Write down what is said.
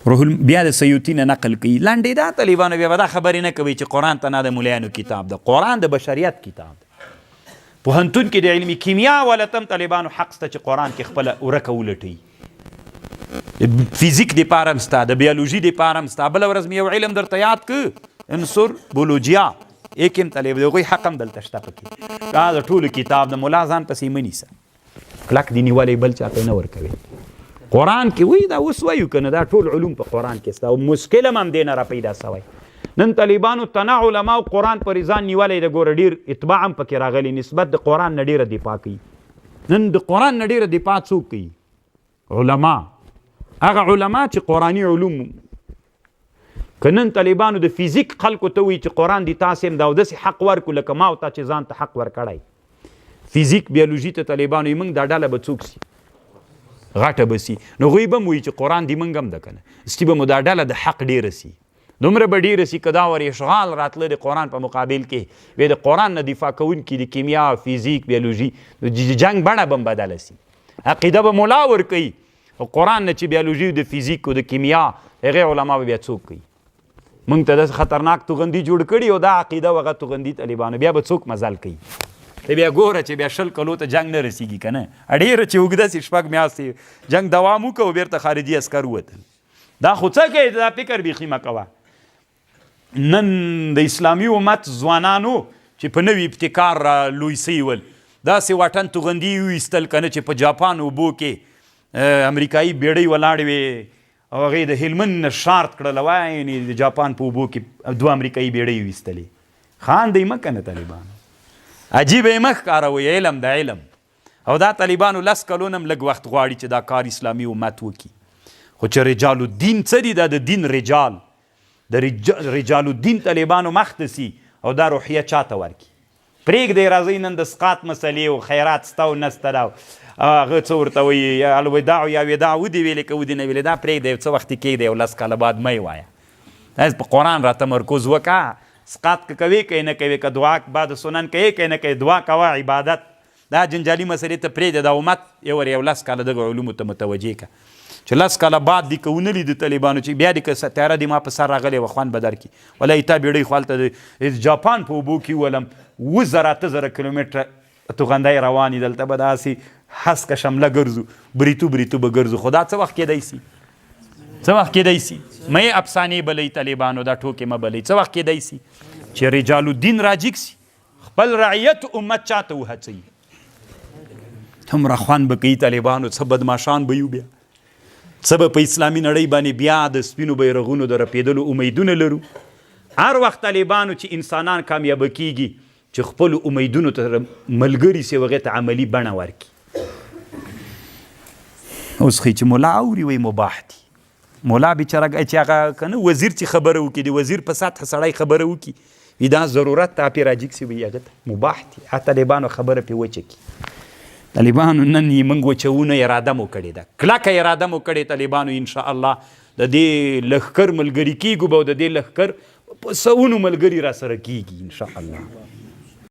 بیا د سیوطي نه نقل کوي لنډې دا طالبانو بیا به دا خبرې نه کوي چې قرآن تنها د ملايانو کتاب ده. قرآن د بشریت کتاب ده. پوهنتون کې د علمي کیمیا ولتم طالبانو حق شته چې قرآن کې خپله ورکه ولټوي. فیزیک د پاره هم ستا، د بیولوژي د پاره هم ستا. بله ورځ مې یو علم درته یاد که عنصر بولوجیا ایکم طالب د هغوی حق هم دلته شته پکې. دا د ټولو کتاب د ملا ځان پسې مه نیسه، کلک دې نیولی بل چاته نه ورکوي. قرآن کې وایي دا اوس وایو که نه، دا ټول علوم په قرآن کې سته او مشکل هم دې نه را پیدا سوی. نن طالبانو تنها علماو قرآن پر ځان نیولی د ګوره ډېر اتباع هم پکې راغلی، نسبت د قرآن نه ډېره دفاع کوي. نن د قرآن نه ډېره دفاع څوک کوي؟ علما، هغه علما چې قرآني علوم. که نن طالبانو د فیزیک خلکو ته وایي چې قرآن دې تاسې هم دا او داسې حق ورکړو لکه ما او تا چې ځان ته حق ورکړی. فیزیک بیولوژي ته طالبانو یې موږ دا ډله به څوک سي؟ غټه به سي. نو هغوی به م وایي چې قرآن دې موږ هم ده که نه، سټي به مو دا ډله د حق ډېره سي. دومره به ډېره سي که دا ور اشغال راتله د قرآن په مقابل کې وی د قرآن نه دفاع کوونکي د کیمیا، فیزیک، بیولوژي د جنګ بڼه به هم بدله سي. عقیده به ملا ورکوي او قرآن نه چې بیولوژي د فیزیک او د کیمیا هغې علما به بیا څوک کوي؟ موږ ته داسې خطرناک توغندي جوړ کړي او دا عقیده وغه توغندي طالبانو بیا به څوک مزل کوي؟ ته بیا ګوره چې بیا 20 کلو ته جنګ نه رسېږي که نه، ډېره چې اوږده سي 6 میاشتې جنګ دوام وکړو بیرته خارجي عسکر ووتل. دا خو څه کوي؟ دا فکر بیخي مه کوه. نن د اسلامي امت ځوانانو چې په نوي ابتکار را لوی سوي ول داسې واټن توغندي وایستل که نه چې په جاپان اوبو کې امریکایي بیړۍ ولاړې وې او هغې د هلمند نه شارت کړله، وایي د جاپان په اوبو کې 2 امریکایي بیړۍ ویستلې. خاندئ مه که نه طالبانو، عجیبه یې مه ښکاروئ. علم د علم او دا طالبانو 10 کلونه هم لږ وخت غواړي چې دا کار اسلامي امت وکړي. خو چې رجال الدین څه دي؟ دا د دین رجال، د رجال الدین طالبانو مخ ته سي او دا روحیه چاته ورکړي؟ پرېږدئ راځئ نن د سقاط مسلې او خیرات سته او نسته ده هغه څه ورته وایي یا الوداع یا وداع ودې ویلې که ودې نه ویلې، دا پرېږدئ څه وخت یې کېږدئ او 10 کاله بعد مه یې وایه. په قرآن را تمرکز وکړه. سقاط که کوې که یې نه کوې، که دعا بعد سنن کوې که یې نه کوې، دعا کوه، عبادت. دا جنجالي مسلې ته پرېږده. دا امت یو 10 کاله دغه علومو ته متوجه کړه چې 10 کاله بعد دې که ونه لیده طالبانو چې بیا دې که تیاره دې ما په سر راغلی وه خوند به درکړي. والله تا بیړۍ خو هلته د جاپان په اوبو کې ولم 7,000 کیلومتره توغندی روانې، دلته به داسې هسکه شمله ګرځو، بریتو به ګرځو. خو دا څه وخت کېدی سي؟ څه وخت کېدی سي؟ مه یې افسانې بلئ طالبانو، دا ټوکې مه بلئ. څه وخت کېدی سي چې رجال الدین راجګ سي، خپل رعیت امت چاته وهڅوي؟ هومره خوند به کوي طالبانو، څه بدماشان به یو، بیا څه به په اسلامي نړۍ باندې بیا د سپینو بیرغونو د رپېدلو امیدونه لرو. هر وخت طالبانو چې انسانان کامیابه کیږي چې خپلو امیدونو ته ملګري سي، هغې ته عملي بڼه ورکړي. اوس خو چې ملا اوري وایي مباح دي. ملا بیچاره چې هغه که نه وزیر چې خبره وکړي، د وزیر په سطح سړی خبره وکړي، وي دا ضرورت ته پې راجګ سي، وایي هغه ته مباح دي. طالبانو خبره پې وچه کړي. طالبانو نن یې موږ وچونه اراده مو کړې ده، کلکه اراده مو کړې طالبانو انشاءالله د دې لښکر ملګري کېږو به او د دې لښکر په سوونو ملګري را سره کېږي انشاءالله.